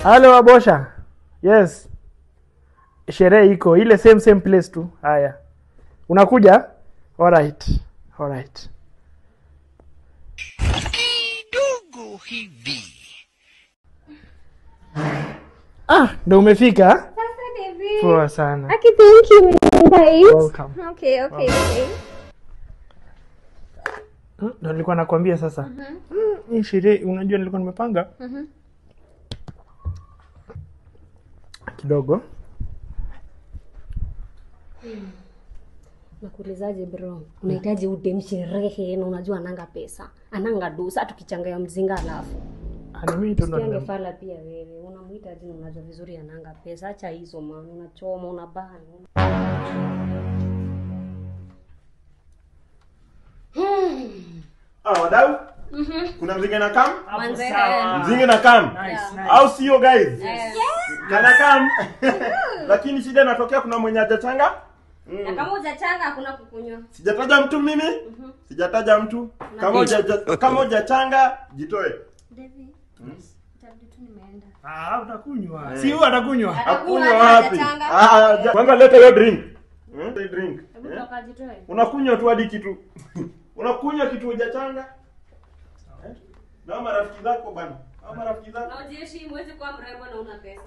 Halo Wabosha. Yes. Sherehe iko ile same place tu. Haya. Unakuja? Alright. Kidogo hivi. Ndio umefika? Sasa baby. Poa sana. Okay, thank you guys. Welcome. Okay. Ndio nilikuwa nakwambia sasa. Hii sherehe unajua nilikuwa nimepanga. Kidogo. Nakuulizaje bro? Unahitaji udem sherehe na unajua ananga pesa. Ananga dosa tukichanganya mzinga alafu. Mimi tu ndo Angefala pia wewe. Unamhitaji na unajua vizuri ananga pesa. Acha hizo maana unachoma unabana. Wadau? Kuna mzinga na kam? Sawa. Mzinga na kam. Nice. Au sio guys? Yes. Kana kam. Lakini shida inatokea kuna mwenye hajachanga. Na kama hujachanga hakuna kukunywa. Sijataja mtu mimi? Sijataja mtu. Kama hujachanga jitoe. David. Itabidi tu nimeenda. utakunywa. Si huyu atakunywa. Akunywa wapi? Kwanza leta hiyo drink. Drink. Unakunywa tu hadi kitu. Unakunywa kitu hujachanga. Na marafiki zako bana. Na marafiki zako. Na ujieshi mwezi kwa mrembo na una pesa.